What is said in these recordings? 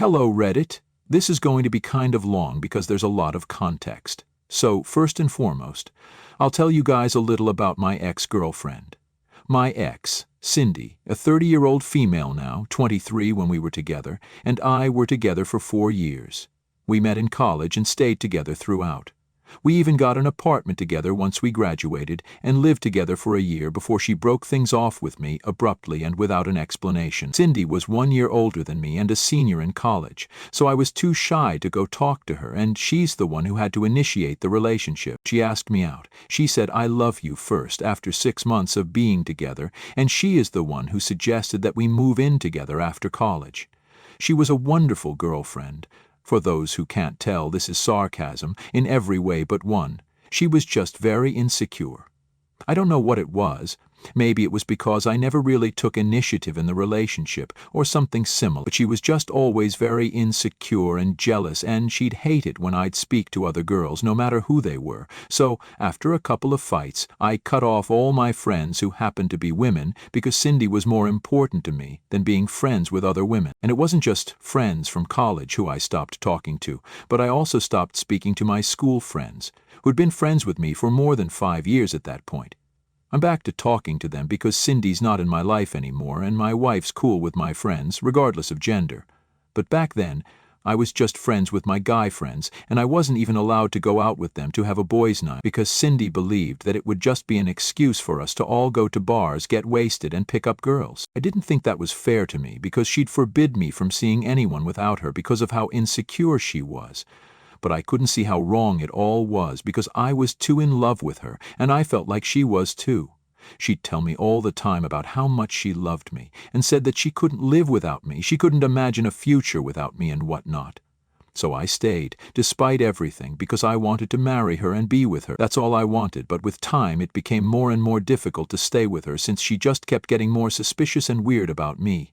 Hello, Reddit. This is going to be kind of long because there's a lot of context. So, first and foremost, I'll tell you guys a little about my ex-girlfriend. My ex, Cindy, a 30-year-old female now, 23 when we were together, and I were together for 4 years. We met in college and stayed together throughout. We even got an apartment together once we graduated and lived together for a year before she broke things off with me abruptly and without an explanation. Cindy was 1 year older than me and a senior in college, so I was too shy to go talk to her, and she's the one who had to initiate the relationship. She asked me out. She said, "I love you" first after 6 months of being together, and she is the one who suggested that we move in together after college. She was a wonderful girlfriend. For those who can't tell, this is sarcasm, in every way but one. She was just very insecure. I don't know what it was. Maybe it was because I never really took initiative in the relationship, or something similar, but she was just always very insecure and jealous, and she'd hate it when I'd speak to other girls, no matter who they were. So, after a couple of fights, I cut off all my friends who happened to be women, because Cindy was more important to me than being friends with other women. And it wasn't just friends from college who I stopped talking to, but I also stopped speaking to my school friends, who'd been friends with me for more than 5 years at that point. I'm back to talking to them because Cindy's not in my life anymore and my wife's cool with my friends, regardless of gender. But back then, I was just friends with my guy friends, and I wasn't even allowed to go out with them to have a boys' night because Cindy believed that it would just be an excuse for us to all go to bars, get wasted, and pick up girls. I didn't think that was fair to me because she'd forbid me from seeing anyone without her because of how insecure she was. But I couldn't see how wrong it all was because I was too in love with her, and I felt like she was too. She'd tell me all the time about how much she loved me, and said that she couldn't live without me, she couldn't imagine a future without me and whatnot. So I stayed, despite everything, because I wanted to marry her and be with her. That's all I wanted, but with time it became more and more difficult to stay with her since she just kept getting more suspicious and weird about me.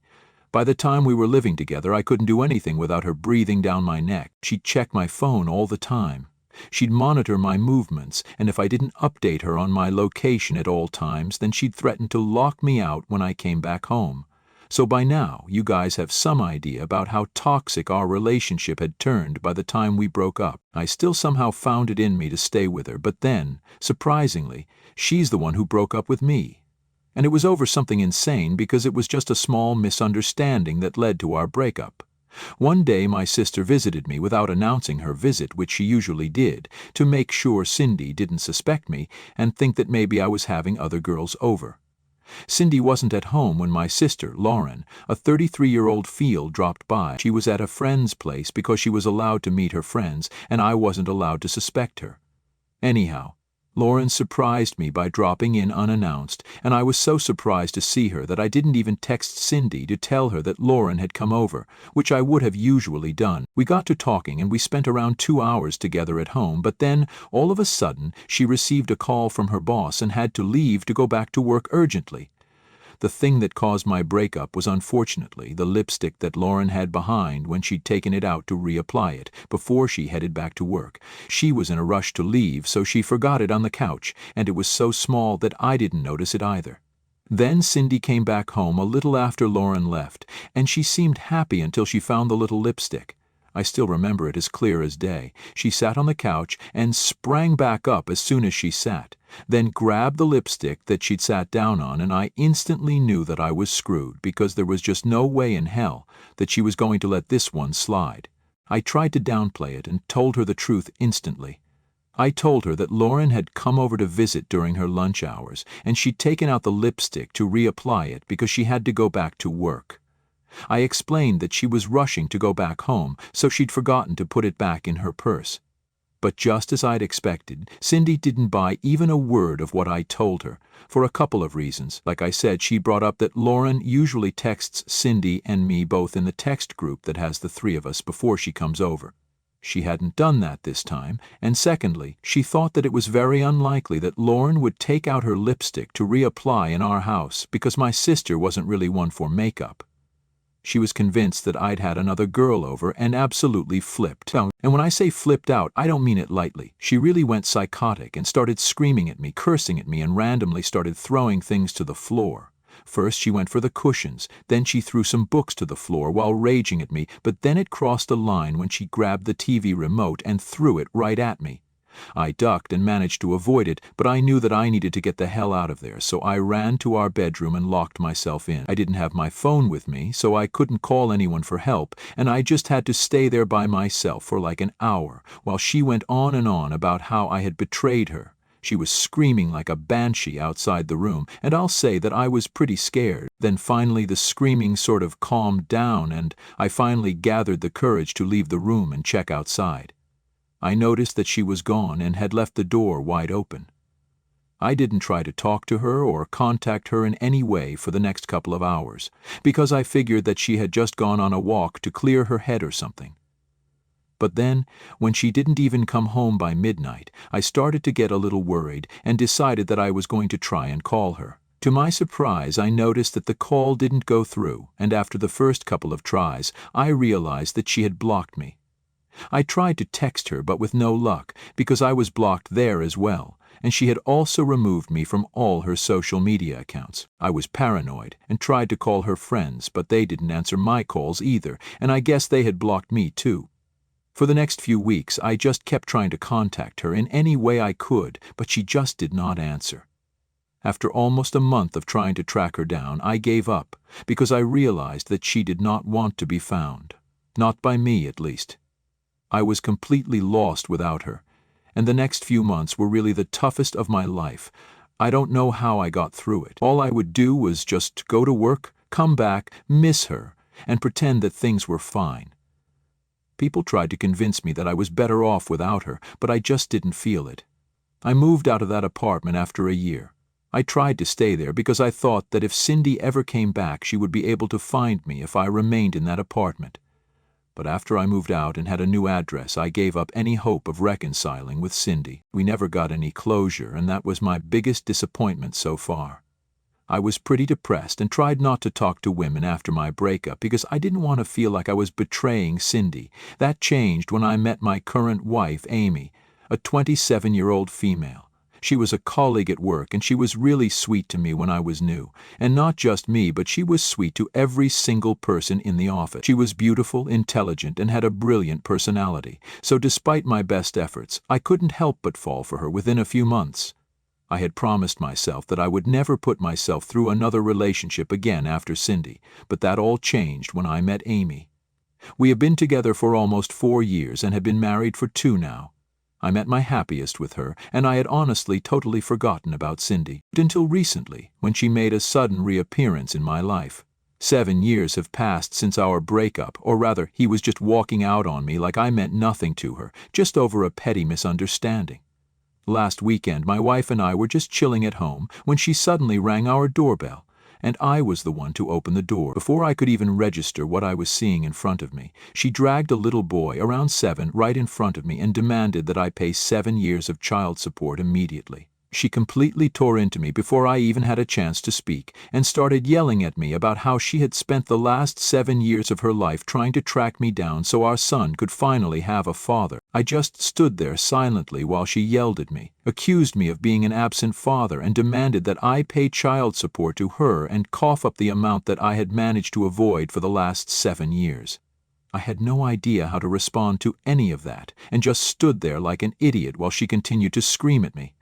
By the time we were living together, I couldn't do anything without her breathing down my neck. She'd check my phone all the time. She'd monitor my movements, and if I didn't update her on my location at all times, then she'd threaten to lock me out when I came back home. So by now, you guys have some idea about how toxic our relationship had turned by the time we broke up. I still somehow found it in me to stay with her, but then, surprisingly, she's the one who broke up with me. And it was over something insane because it was just a small misunderstanding that led to our breakup. One day my sister visited me without announcing her visit, which she usually did, to make sure Cindy didn't suspect me and think that maybe I was having other girls over. Cindy wasn't at home when my sister, Lauren, a 33-year-old female, dropped by. She was at a friend's place because she was allowed to meet her friends, and I wasn't allowed to suspect her. Anyhow, Lauren surprised me by dropping in unannounced, and I was so surprised to see her that I didn't even text Cindy to tell her that Lauren had come over, which I would have usually done. We got to talking and we spent around 2 hours together at home, but then, all of a sudden, she received a call from her boss and had to leave to go back to work urgently. The thing that caused my breakup was unfortunately the lipstick that Lauren had behind when she'd taken it out to reapply it before she headed back to work. She was in a rush to leave, so she forgot it on the couch, and it was so small that I didn't notice it either. Then Cindy came back home a little after Lauren left, and she seemed happy until she found the little lipstick. I still remember it as clear as day. She sat on the couch and sprang back up as soon as she sat, then grabbed the lipstick that she'd sat down on, and I instantly knew that I was screwed because there was just no way in hell that she was going to let this one slide. I tried to downplay it and told her the truth instantly. I told her that Lauren had come over to visit during her lunch hours, and she'd taken out the lipstick to reapply it because she had to go back to work. I explained that she was rushing to go back home, so she'd forgotten to put it back in her purse. But just as I'd expected, Cindy didn't buy even a word of what I told her, for a couple of reasons. Like I said, she brought up that Lauren usually texts Cindy and me both in the text group that has the 3 of us before she comes over. She hadn't done that this time, and secondly, she thought that it was very unlikely that Lauren would take out her lipstick to reapply in our house because my sister wasn't really one for makeup. She was convinced that I'd had another girl over and absolutely flipped out. And when I say flipped out, I don't mean it lightly. She really went psychotic and started screaming at me, cursing at me, and randomly started throwing things to the floor. First she went for the cushions, then she threw some books to the floor while raging at me, but then it crossed a line when she grabbed the TV remote and threw it right at me. I ducked and managed to avoid it, but I knew that I needed to get the hell out of there, so I ran to our bedroom and locked myself in. I didn't have my phone with me, so I couldn't call anyone for help, and I just had to stay there by myself for like an hour, while she went on and on about how I had betrayed her. She was screaming like a banshee outside the room, and I'll say that I was pretty scared. Then finally the screaming sort of calmed down, and I finally gathered the courage to leave the room and check outside. I noticed that she was gone and had left the door wide open. I didn't try to talk to her or contact her in any way for the next couple of hours, because I figured that she had just gone on a walk to clear her head or something. But then, when she didn't even come home by midnight, I started to get a little worried and decided that I was going to try and call her. To my surprise, I noticed that the call didn't go through, and after the first couple of tries, I realized that she had blocked me. I tried to text her, but with no luck, because I was blocked there as well, and she had also removed me from all her social media accounts. I was paranoid and tried to call her friends, but they didn't answer my calls either, and I guess they had blocked me too. For the next few weeks, I just kept trying to contact her in any way I could, but she just did not answer. After almost a month of trying to track her down, I gave up, because I realized that she did not want to be found. Not by me, at least. I was completely lost without her, and the next few months were really the toughest of my life. I don't know how I got through it. All I would do was just go to work, come back, miss her, and pretend that things were fine. People tried to convince me that I was better off without her, but I just didn't feel it. I moved out of that apartment after a year. I tried to stay there because I thought that if Cindy ever came back, she would be able to find me if I remained in that apartment. But after I moved out and had a new address, I gave up any hope of reconciling with Cindy. We never got any closure, and that was my biggest disappointment so far. I was pretty depressed and tried not to talk to women after my breakup because I didn't want to feel like I was betraying Cindy. That changed when I met my current wife, Amy, a 27-year-old female. She was a colleague at work, and she was really sweet to me when I was new. And not just me, but she was sweet to every single person in the office. She was beautiful, intelligent, and had a brilliant personality. So despite my best efforts, I couldn't help but fall for her within a few months. I had promised myself that I would never put myself through another relationship again after Cindy, but that all changed when I met Amy. We have been together for almost 4 years and have been married for 2 now. I'm at my happiest with her, and I had honestly totally forgotten about Cindy, until recently, when she made a sudden reappearance in my life. 7 years have passed since our breakup, or rather, he was just walking out on me like I meant nothing to her, just over a petty misunderstanding. Last weekend, my wife and I were just chilling at home when she suddenly rang our doorbell, and I was the one to open the door. Before I could even register what I was seeing in front of me, she dragged a little boy around 7 right in front of me and demanded that I pay 7 years of child support immediately. She completely tore into me before I even had a chance to speak, and started yelling at me about how she had spent the last 7 years of her life trying to track me down so our son could finally have a father. I just stood there silently while she yelled at me, accused me of being an absent father, and demanded that I pay child support to her and cough up the amount that I had managed to avoid for the last 7 years. I had no idea how to respond to any of that, and just stood there like an idiot while she continued to scream at me.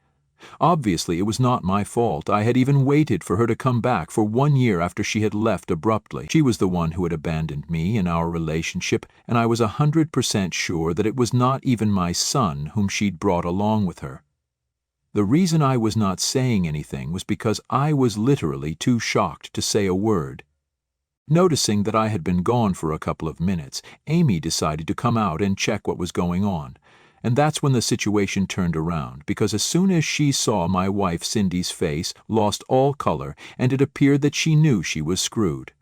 Obviously, it was not my fault. I had even waited for her to come back for 1 year after she had left abruptly. She was the one who had abandoned me in our relationship, and I was 100% sure that it was not even my son whom she'd brought along with her. The reason I was not saying anything was because I was literally too shocked to say a word. Noticing that I had been gone for a couple of minutes, Amy decided to come out and check what was going on. And that's when the situation turned around, because as soon as she saw my wife Cindy's face lost all color, and it appeared that she knew she was screwed.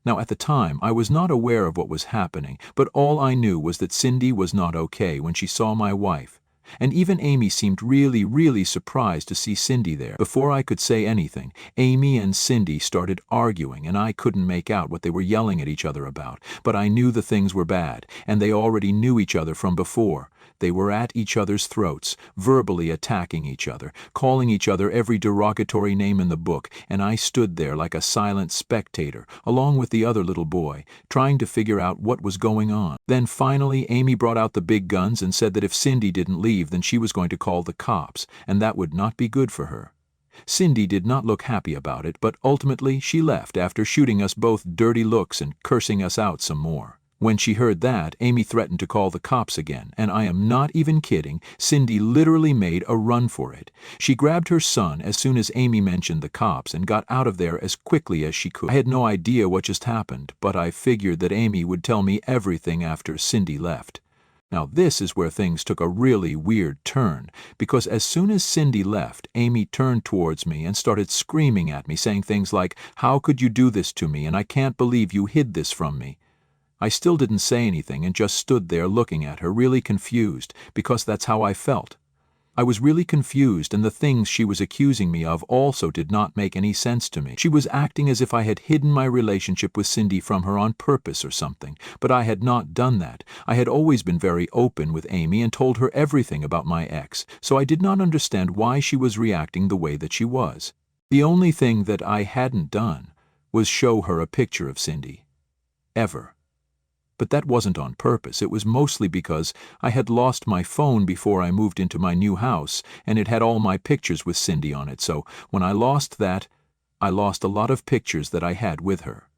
Now at the time, I was not aware of what was happening, but all I knew was that Cindy was not okay when she saw my wife. And even Amy seemed really surprised to see Cindy there. Before I could say anything, Amy and Cindy started arguing, and I couldn't make out what they were yelling at each other about, but I knew the things were bad, and they already knew each other from before. They were at each other's throats, verbally attacking each other, calling each other every derogatory name in the book, and I stood there like a silent spectator, along with the other little boy, trying to figure out what was going on. Then finally Amy brought out the big guns and said that if Cindy didn't leave, then she was going to call the cops, and that would not be good for her. Cindy did not look happy about it, but ultimately she left after shooting us both dirty looks and cursing us out some more. When she heard that, Amy threatened to call the cops again, and I am not even kidding, Cindy literally made a run for it. She grabbed her son as soon as Amy mentioned the cops and got out of there as quickly as she could. I had no idea what just happened, but I figured that Amy would tell me everything after Cindy left. Now this is where things took a really weird turn, because as soon as Cindy left, Amy turned towards me and started screaming at me, saying things like, "How could you do this to me, and I can't believe you hid this from me." I still didn't say anything and just stood there looking at her, really confused, because that's how I felt. I was really confused, and the things she was accusing me of also did not make any sense to me. She was acting as if I had hidden my relationship with Cindy from her on purpose or something, but I had not done that. I had always been very open with Amy and told her everything about my ex, so I did not understand why she was reacting the way that she was. The only thing that I hadn't done was show her a picture of Cindy. Ever. But that wasn't on purpose. It was mostly because I had lost my phone before I moved into my new house, and it had all my pictures with Cindy on it, so when I lost that, I lost a lot of pictures that I had with her.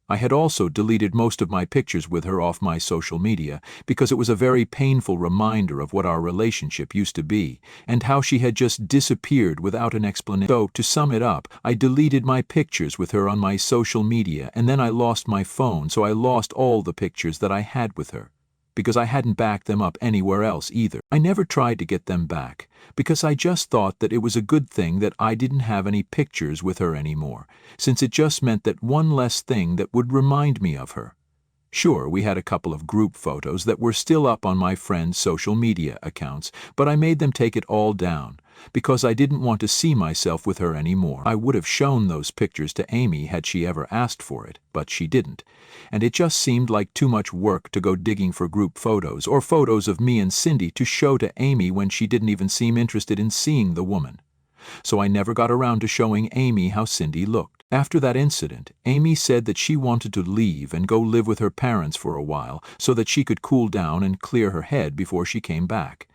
I had also deleted most of my pictures with her off my social media because it was a very painful reminder of what our relationship used to be and how she had just disappeared without an explanation. So, to sum it up, I deleted my pictures with her on my social media, and then I lost my phone, so I lost all the pictures that I had with her, because I hadn't backed them up anywhere else either. I never tried to get them back, because I just thought that it was a good thing that I didn't have any pictures with her anymore, since it just meant that one less thing that would remind me of her. Sure, we had a couple of group photos that were still up on my friends' social media accounts, but I made them take it all down, because I didn't want to see myself with her anymore. I would have shown those pictures to Amy had she ever asked for it, but she didn't, and it just seemed like too much work to go digging for group photos or photos of me and Cindy to show to Amy when she didn't even seem interested in seeing the woman. So I never got around to showing Amy how Cindy looked. After that incident, Amy said that she wanted to leave and go live with her parents for a while so that she could cool down and clear her head before she came back.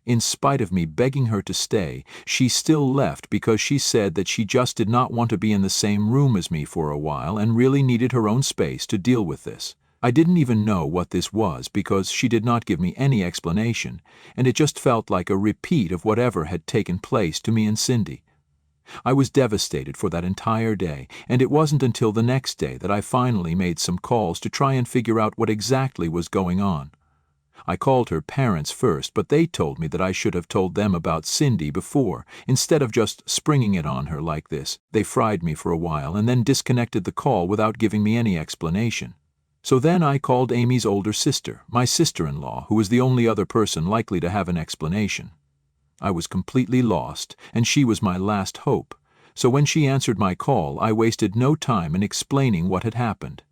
In spite of me begging her to stay, she still left because she said that she just did not want to be in the same room as me for a while and really needed her own space to deal with this. I didn't even know what this was because she did not give me any explanation, and it just felt like a repeat of whatever had taken place to me and Cindy. I was devastated for that entire day, and it wasn't until the next day that I finally made some calls to try and figure out what exactly was going on. I called her parents first, but they told me that I should have told them about Cindy before, instead of just springing it on her like this. They fried me for a while and then disconnected the call without giving me any explanation. So then I called Amy's older sister, my sister-in-law, who was the only other person likely to have an explanation. I was completely lost, and she was my last hope, so when she answered my call, I wasted no time in explaining what had happened.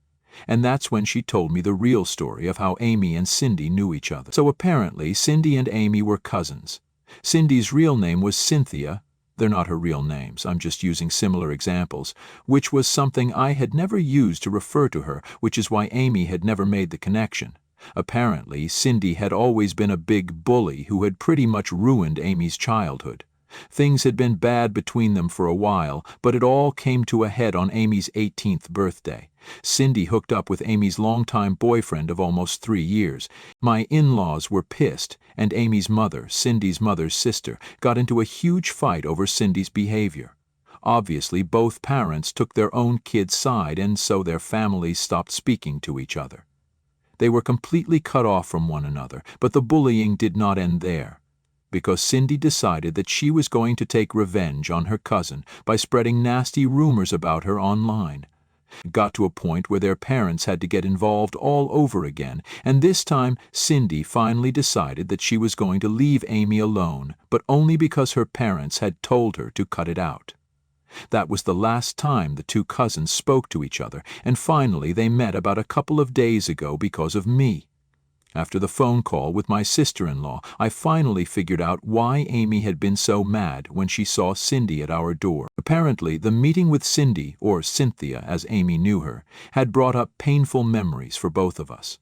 And that's when she told me the real story of how Amy and Cindy knew each other. So apparently, Cindy and Amy were cousins. Cindy's real name was Cynthia. They're not her real names, I'm just using similar examples, which was something I had never used to refer to her, which is why Amy had never made the connection. Apparently, Cindy had always been a big bully who had pretty much ruined Amy's childhood. Things had been bad between them for a while, but it all came to a head on Amy's 18th birthday. Cindy hooked up with Amy's longtime boyfriend of almost 3 years. My in-laws were pissed, and Amy's mother, Cindy's mother's sister, got into a huge fight over Cindy's behavior. Obviously, both parents took their own kid's side, and so their families stopped speaking to each other. They were completely cut off from one another, but the bullying did not end there, because Cindy decided that she was going to take revenge on her cousin by spreading nasty rumors about her online. It got to a point where their parents had to get involved all over again, and this time Cindy finally decided that she was going to leave Amy alone, but only because her parents had told her to cut it out. That was the last time the two cousins spoke to each other, and finally they met about a couple of days ago because of me. After the phone call with my sister-in-law, I finally figured out why Amy had been so mad when she saw Cindy at our door. Apparently, the meeting with Cindy, or Cynthia as Amy knew her, had brought up painful memories for both of us.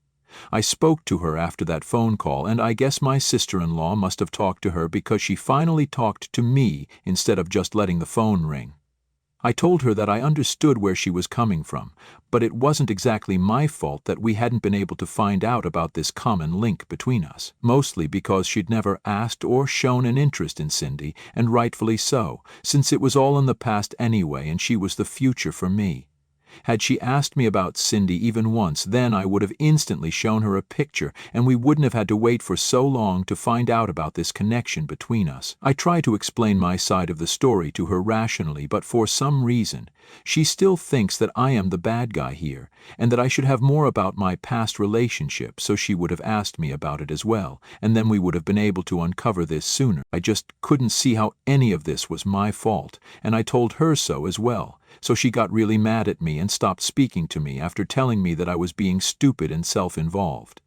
I spoke to her after that phone call, and I guess my sister-in-law must have talked to her because she finally talked to me instead of just letting the phone ring. I told her that I understood where she was coming from, but it wasn't exactly my fault that we hadn't been able to find out about this common link between us, mostly because she'd never asked or shown an interest in Cindy, and rightfully so, since it was all in the past anyway and she was the future for me. Had she asked me about Cindy even once, then I would have instantly shown her a picture, and we wouldn't have had to wait for so long to find out about this connection between us. I try to explain my side of the story to her rationally, but for some reason, she still thinks that I am the bad guy here, and that I should have more about my past relationship, so she would have asked me about it as well, and then we would have been able to uncover this sooner. I just couldn't see how any of this was my fault, and I told her so as well. So she got really mad at me and stopped speaking to me after telling me that I was being stupid and self-involved.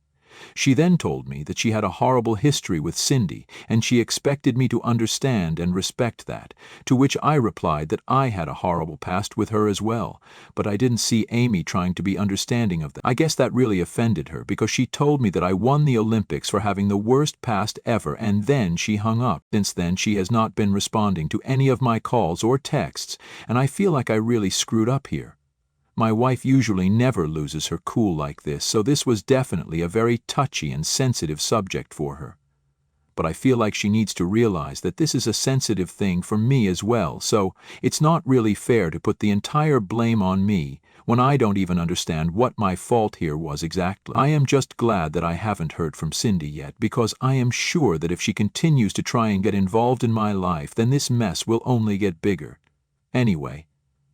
She then told me that she had a horrible history with Cindy, and she expected me to understand and respect that, to which I replied that I had a horrible past with her as well, but I didn't see Amy trying to be understanding of that. I guess that really offended her, because she told me that I won the Olympics for having the worst past ever, and then she hung up. Since then, she has not been responding to any of my calls or texts, and I feel like I really screwed up here. My wife usually never loses her cool like this, so this was definitely a very touchy and sensitive subject for her. But I feel like she needs to realize that this is a sensitive thing for me as well, so it's not really fair to put the entire blame on me when I don't even understand what my fault here was exactly. I am just glad that I haven't heard from Cindy yet, because I am sure that if she continues to try and get involved in my life, then this mess will only get bigger. Anyway,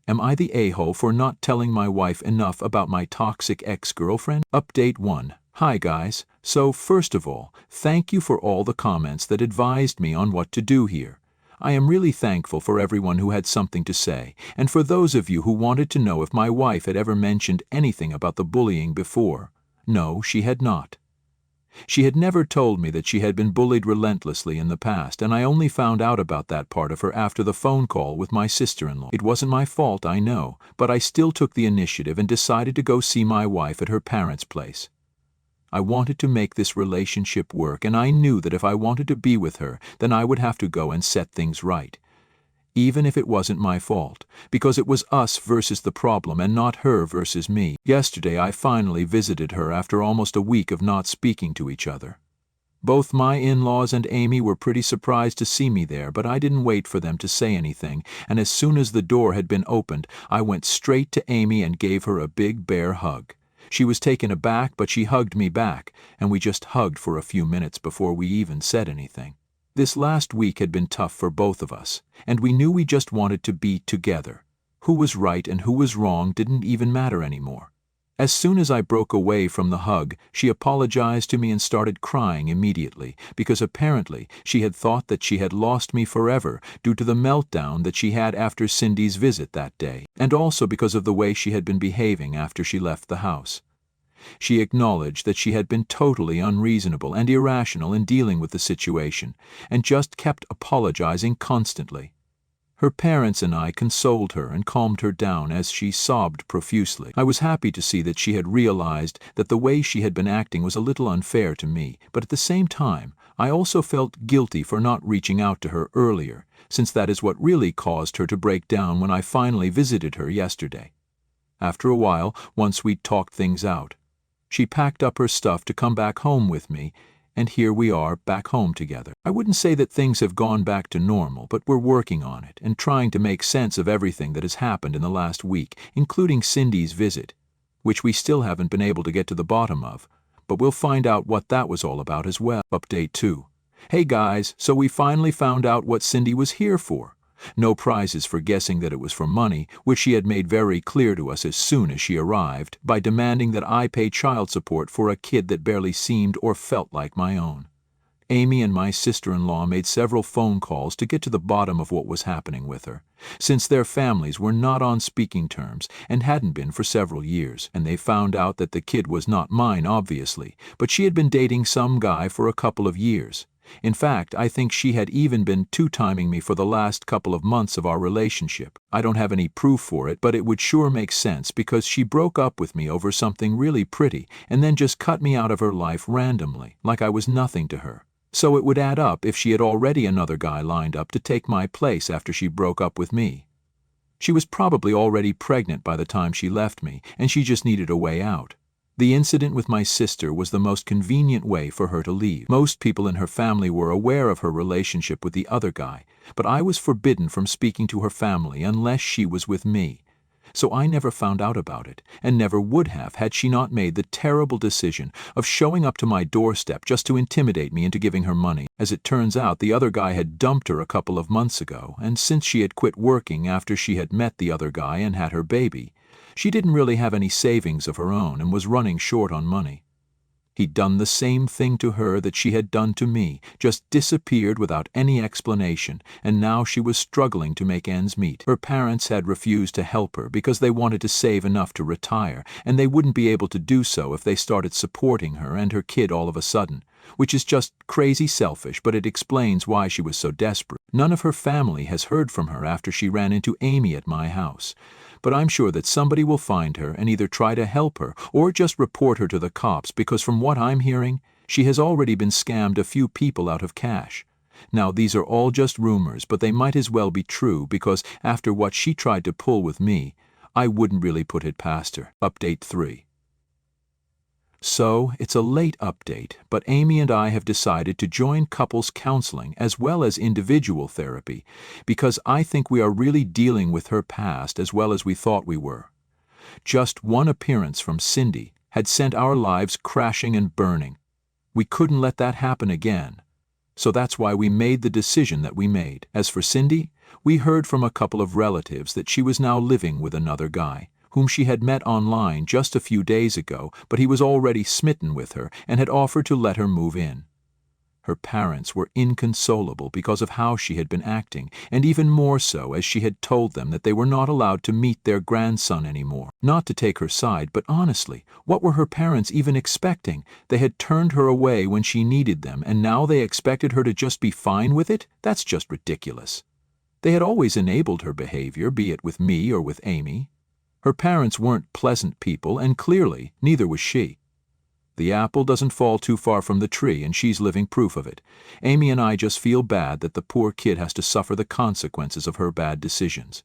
am I the a-hole for not telling my wife enough about my toxic ex-girlfriend? Update 1. Hi guys, so first of all, thank you for all the comments that advised me on what to do here. I am really thankful for everyone who had something to say, and for those of you who wanted to know if my wife had ever mentioned anything about the bullying before. No, she had not. She had never told me that she had been bullied relentlessly in the past, and I only found out about that part of her after the phone call with my sister-in-law. It wasn't my fault, I know, but I still took the initiative and decided to go see my wife at her parents' place. I wanted to make this relationship work, and I knew that if I wanted to be with her, then I would have to go and set things right. Even if it wasn't my fault, because it was us versus the problem and not her versus me. Yesterday I finally visited her after almost a week of not speaking to each other. Both my in-laws and Amy were pretty surprised to see me there, but I didn't wait for them to say anything, and as soon as the door had been opened, I went straight to Amy and gave her a big bear hug. She was taken aback, but she hugged me back, and we just hugged for a few minutes before we even said anything. This last week had been tough for both of us, and we knew we just wanted to be together. Who was right and who was wrong didn't even matter anymore. As soon as I broke away from the hug, she apologized to me and started crying immediately, because apparently she had thought that she had lost me forever due to the meltdown that she had after Cindy's visit that day, and also because of the way she had been behaving after she left the house. She acknowledged that she had been totally unreasonable and irrational in dealing with the situation, and just kept apologizing constantly. Her parents and I consoled her and calmed her down as she sobbed profusely. I was happy to see that she had realized that the way she had been acting was a little unfair to me, but at the same time, I also felt guilty for not reaching out to her earlier, since that is what really caused her to break down when I finally visited her yesterday. After a while, once we'd talked things out, she packed up her stuff to come back home with me, and here we are back home together. I wouldn't say that things have gone back to normal, but we're working on it and trying to make sense of everything that has happened in the last week, including Cindy's visit, which we still haven't been able to get to the bottom of, but we'll find out what that was all about as well. Update 2. Hey guys, so we finally found out what Cindy was here for. No prizes for guessing that it was for money, which she had made very clear to us as soon as she arrived, by demanding that I pay child support for a kid that barely seemed or felt like my own. Amy and my sister-in-law made several phone calls to get to the bottom of what was happening with her, since their families were not on speaking terms and hadn't been for several years, and they found out that the kid was not mine, obviously, but she had been dating some guy for a couple of years. In fact, I think she had even been two-timing me for the last couple of months of our relationship. I don't have any proof for it, but it would sure make sense because she broke up with me over something really pretty and then just cut me out of her life randomly, like I was nothing to her. So it would add up if she had already another guy lined up to take my place after she broke up with me. She was probably already pregnant by the time she left me, and she just needed a way out. The incident with my sister was the most convenient way for her to leave. Most people in her family were aware of her relationship with the other guy, but I was forbidden from speaking to her family unless she was with me. So I never found out about it, and never would have had she not made the terrible decision of showing up to my doorstep just to intimidate me into giving her money. As it turns out, the other guy had dumped her a couple of months ago, and since she had quit working after she had met the other guy and had her baby, she didn't really have any savings of her own and was running short on money. He'd done the same thing to her that she had done to me, just disappeared without any explanation, and now she was struggling to make ends meet. Her parents had refused to help her because they wanted to save enough to retire, and they wouldn't be able to do so if they started supporting her and her kid all of a sudden, which is just crazy selfish, but it explains why she was so desperate. None of her family has heard from her after she ran into Amy at my house, but I'm sure that somebody will find her and either try to help her or just report her to the cops because from what I'm hearing, she has already been scammed a few people out of cash. Now, these are all just rumors, but they might as well be true because after what she tried to pull with me, I wouldn't really put it past her. Update 3. So, it's a late update, but Amy and I have decided to join couples counseling as well as individual therapy because I think we are really dealing with her past as well as we thought we were. Just one appearance from Cindy had sent our lives crashing and burning. We couldn't let that happen again. So that's why we made the decision that we made. As for Cindy, we heard from a couple of relatives that she was now living with another guy, whom she had met online just a few days ago, but he was already smitten with her and had offered to let her move in. Her parents were inconsolable because of how she had been acting, and even more so as she had told them that they were not allowed to meet their grandson anymore. Not to take her side, but honestly, what were her parents even expecting? They had turned her away when she needed them, and now they expected her to just be fine with it? That's just ridiculous. They had always enabled her behavior, be it with me or with Amy. Her parents weren't pleasant people, and clearly, neither was she. The apple doesn't fall too far from the tree, and she's living proof of it. Amy and I just feel bad that the poor kid has to suffer the consequences of her bad decisions.